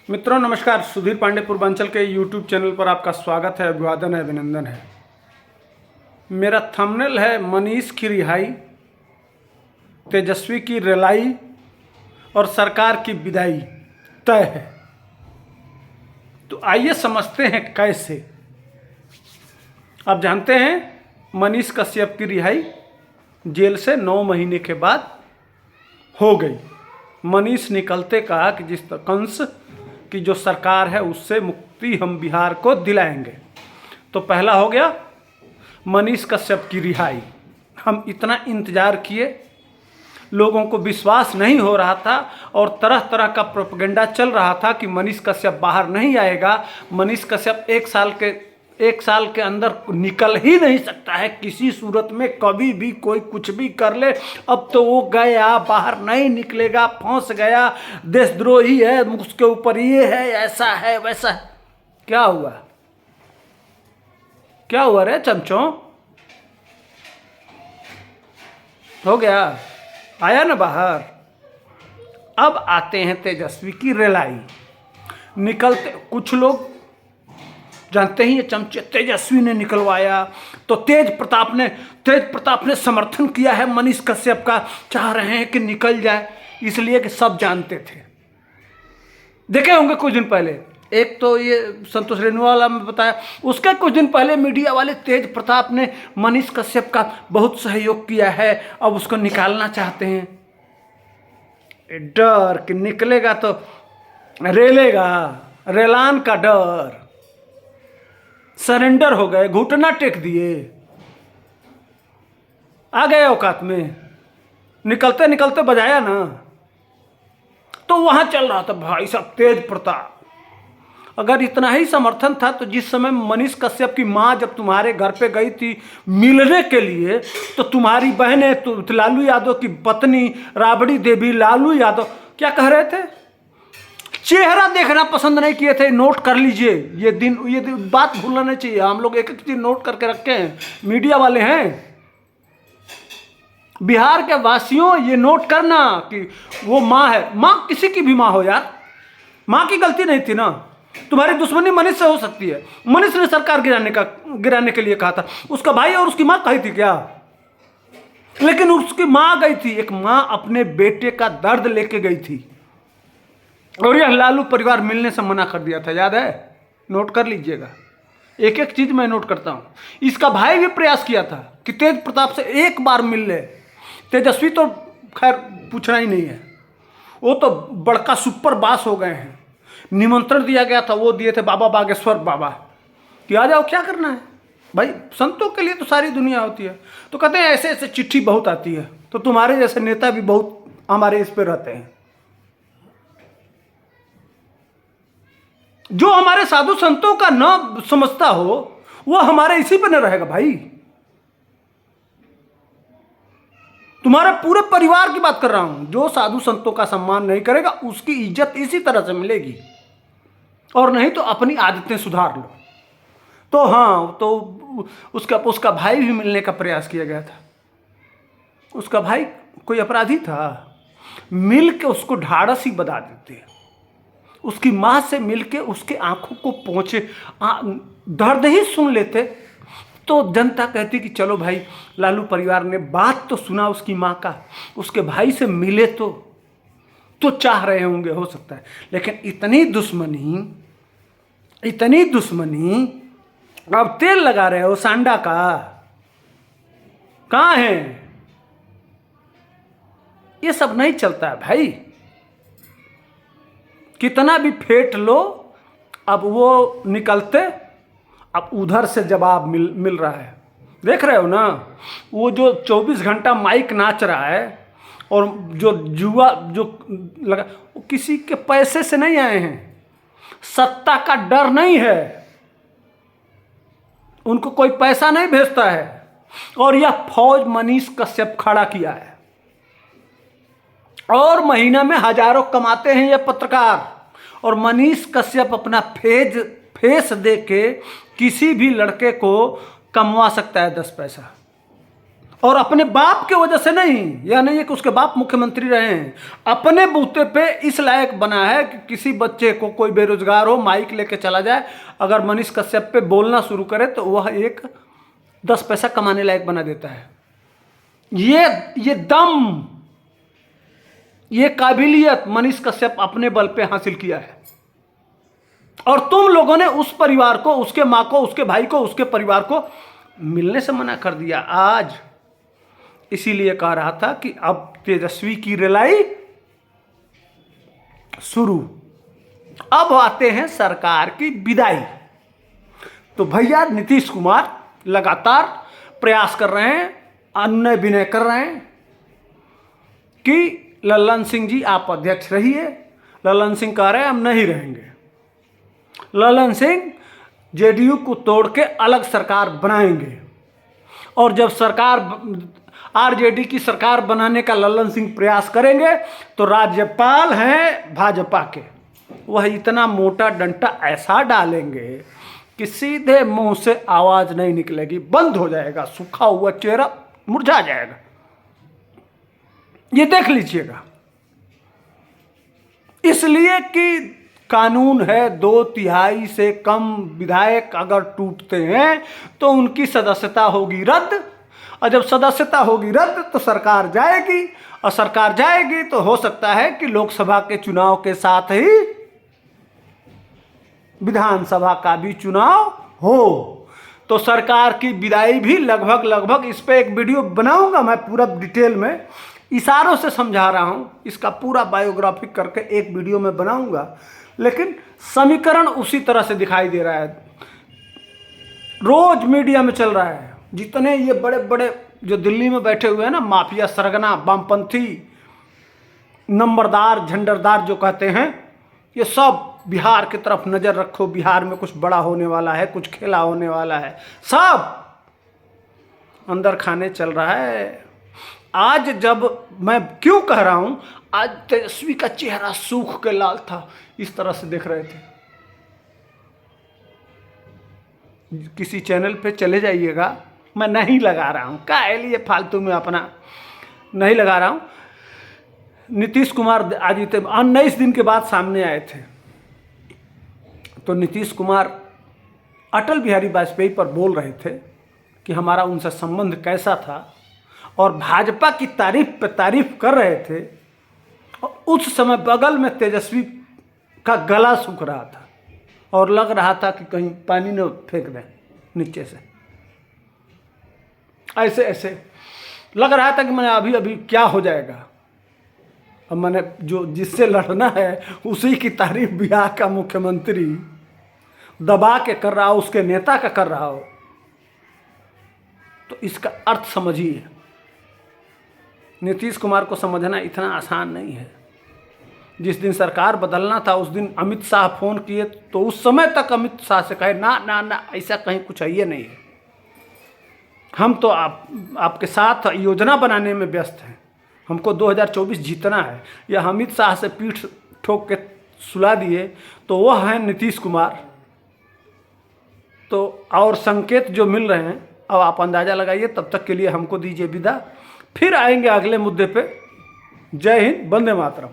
मित्रों नमस्कार। सुधीर पांडे पूर्वांचल के यूट्यूब चैनल पर आपका स्वागत है, अभिवादन है, अभिनंदन है। मेरा थंबनेल है मनीष की रिहाई, तेजस्वी की रिलाई और सरकार की विदाई तय है। तो आइए समझते हैं कैसे। आप जानते हैं मनीष कश्यप की रिहाई जेल से 9 महीने के बाद हो गई। मनीष निकलते कहा कि जिस कंस की जो सरकार है उससे मुक्ति हम बिहार को दिलाएंगे। तो पहला हो गया मनीष कश्यप की रिहाई। हम इतना इंतजार किए, लोगों को विश्वास नहीं हो रहा था और तरह तरह का प्रोपेगेंडा चल रहा था कि मनीष कश्यप बाहर नहीं आएगा। मनीष कश्यप एक साल के अंदर निकल ही नहीं सकता है किसी सूरत में, कभी भी कोई कुछ भी कर ले। अब तो वो गया, बाहर नहीं निकलेगा, फंस गया, देशद्रोही है, उसके ऊपर ये है, ऐसा है, वैसा है। क्या हुआ? क्या हुआ रे चमचों? हो गया, आया ना बाहर। अब आते हैं तेजस्वी की रेलाई। निकलते कुछ लोग जानते ही ये चमचे तेजस्वी ने निकलवाया, तो तेज प्रताप ने समर्थन किया है मनीष कश्यप का। चाह रहे हैं कि निकल जाए, इसलिए कि सब जानते थे। देखे होंगे कुछ दिन पहले, एक तो ये संतोष रेणुवाला में बताया, उसके कुछ दिन पहले मीडिया वाले तेज प्रताप ने मनीष कश्यप का बहुत सहयोग किया है, अब उसको निकालना चाहते हैं। डर कि निकलेगा तो रेलेगा, रेलान का डर। सरेंडर हो गए, घुटना टेक दिए, आ गए औकात में। निकलते निकलते बजाया ना, तो वहां चल रहा था भाई साहब तेज प्रताप। अगर इतना ही समर्थन था तो जिस समय मनीष कश्यप की मां जब तुम्हारे घर पे गई थी मिलने के लिए, तो तुम्हारी बहनें, तो लालू यादव की पत्नी राबड़ी देवी, लालू यादव क्या कह रहे थे? चेहरा देखना पसंद नहीं किए थे। नोट कर लीजिए, ये दिन बात भूलना नहीं चाहिए। हम लोग एक एक चीज नोट करके रखे हैं, मीडिया वाले हैं। बिहार के वासियों ये नोट करना कि वो माँ है। माँ किसी की भी माँ हो यार, माँ की गलती नहीं थी ना। तुम्हारी दुश्मनी मनीष से हो सकती है। मनीष ने सरकार गिराने के लिए कहा था। उसका भाई और उसकी माँ कही थी क्या? लेकिन उसकी माँ गई थी। एक माँ अपने बेटे का दर्द लेके गई थी, और यह लालू परिवार मिलने से मना कर दिया था। याद है? नोट कर लीजिएगा, एक एक चीज मैं नोट करता हूं। इसका भाई भी प्रयास किया था कि तेज प्रताप से एक बार मिल ले। तेजस्वी तो खैर पूछना ही नहीं है, वो तो बड़का सुपर बास हो गए हैं। निमंत्रण दिया गया था, वो दिए थे बाबा बागेश्वर बाबा कि आ जाओ, क्या करना है भाई। संतों के लिए तो सारी दुनिया होती है। तो कहते हैं ऐसे ऐसे चिट्ठी बहुत आती है, तो तुम्हारे जैसे नेता भी बहुत हमारे इस पे रहते हैं। जो हमारे साधु संतों का न समझता हो वो हमारे इसी पर न रहेगा भाई। तुम्हारे पूरे परिवार की बात कर रहा हूं। जो साधु संतों का सम्मान नहीं करेगा उसकी इज्जत इसी तरह से मिलेगी, और नहीं तो अपनी आदतें सुधार लो। तो हाँ, तो उसका भाई भी मिलने का प्रयास किया गया था। उसका भाई कोई अपराधी था? मिल के उसको ढाढ़स ही बता देते। उसकी माँ से मिलके उसके आंखों को पहुँचे, दर्द ही सुन लेते, तो जनता कहती कि चलो भाई, लालू परिवार ने बात तो सुना उसकी माँ का, उसके भाई से मिले तो चाह रहे होंगे, हो सकता है। लेकिन इतनी दुश्मनी अब तेल लगा रहे हो सांडा का, कहाँ है? ये सब नहीं चलता है भाई। कितना भी फेंट लो, अब वो निकलते, अब उधर से जवाब मिल रहा है। देख रहे हो ना, वो जो 24 घंटा माइक नाच रहा है, और जो जुआ जो लगा, वो किसी के पैसे से नहीं आए हैं। सत्ता का डर नहीं है, उनको कोई पैसा नहीं भेजता है। और यह फौज मनीष कश्यप खड़ा किया है, और महीना में हजारों कमाते हैं ये पत्रकार। और मनीष कश्यप अपना फेस दे के किसी भी लड़के को कमवा सकता है 10 पैसा। और अपने बाप की वजह से नहीं, यह नहीं है कि उसके बाप मुख्यमंत्री रहे हैं, अपने बूते पे इस लायक बना है कि किसी बच्चे को, कोई बेरोजगार हो, माइक लेके चला जाए, अगर मनीष कश्यप पे बोलना शुरू करे तो वह एक 10 पैसा कमाने लायक बना देता है। ये दम, ये काबिलियत मनीष कश्यप अपने बल पे हासिल किया है। और तुम लोगों ने उस परिवार को, उसके माँ को, उसके भाई को, उसके परिवार को मिलने से मना कर दिया। आज इसीलिए कह रहा था कि अब तेजस्वी की रिलाई शुरू। अब आते हैं सरकार की विदाई। तो भैया नीतीश कुमार लगातार प्रयास कर रहे हैं, अनुनय विनय कर रहे हैं कि लल्लन सिंह जी आप अध्यक्ष रहिए। लल्लन सिंह कह रहे हैं हम नहीं रहेंगे। लल्लन सिंह जेडीयू को तोड़ के अलग सरकार बनाएंगे, और जब सरकार आरजेडी की सरकार बनाने का लल्लन सिंह प्रयास करेंगे तो राज्यपाल हैं भाजपा के, वह इतना मोटा डंडा ऐसा डालेंगे कि सीधे मुंह से आवाज नहीं निकलेगी, बंद हो जाएगा, सूखा हुआ चेहरा मुरझा जाएगा। ये देख लीजिएगा। इसलिए कि कानून है 2/3 से कम विधायक अगर टूटते हैं तो उनकी सदस्यता होगी रद्द, और जब सदस्यता होगी रद्द तो सरकार जाएगी, और सरकार जाएगी तो हो सकता है कि लोकसभा के चुनाव के साथ ही विधानसभा का भी चुनाव हो। तो सरकार की विदाई भी लगभग इस पे एक वीडियो बनाऊंगा मैं, पूरा डिटेल में इशारों से समझा रहा हूं, इसका पूरा बायोग्राफी करके एक वीडियो में बनाऊंगा। लेकिन समीकरण उसी तरह से दिखाई दे रहा है, रोज मीडिया में चल रहा है। जितने ये बड़े बड़े जो दिल्ली में बैठे हुए हैं ना, माफिया, सरगना, वामपंथी, नंबरदार, झंडरदार जो कहते हैं, ये सब बिहार की तरफ नजर रखो, बिहार में कुछ बड़ा होने वाला है, कुछ खेला होने वाला है, सब अंदर खाने चल रहा है। आज जब मैं क्यों कह रहा हूं, आज तेजस्वी का चेहरा सूख के लाल था, इस तरह से देख रहे थे। किसी चैनल पे चले जाइएगा, मैं नहीं लगा रहा हूं, काहे लिए फालतू में अपना नहीं लगा रहा हूं। नीतीश कुमार आज 19 दिन के बाद सामने आए थे, तो नीतीश कुमार अटल बिहारी वाजपेयी पर बोल रहे थे कि हमारा उनसे संबंध कैसा था, और भाजपा की तारीफ पे तारीफ कर रहे थे। और उस समय बगल में तेजस्वी का गला सूख रहा था और लग रहा था कि कहीं पानी न फेंक दें नीचे से, ऐसे ऐसे लग रहा था कि मैंने अभी क्या हो जाएगा। अब मैंने जो जिससे लड़ना है उसी की तारीफ बिहार का मुख्यमंत्री दबा के कर रहा हो, उसके नेता का कर रहा हो, तो इसका अर्थ समझिए। नीतीश कुमार को समझना इतना आसान नहीं है। जिस दिन सरकार बदलना था उस दिन अमित शाह फोन किए तो उस समय तक अमित शाह से कहे ना ना ना, ऐसा कहीं कुछ है ये नहीं है, हम तो आपके साथ योजना बनाने में व्यस्त हैं, हमको 2024 जीतना है। या अमित शाह से पीठ ठोक के सुला दिए तो वह है नीतीश कुमार। तो और संकेत जो मिल रहे हैं अब आप अंदाज़ा लगाइए। तब तक के लिए हमको दीजिए विदा, फिर आएंगे अगले मुद्दे पे। जय हिंद, वंदे मातरम।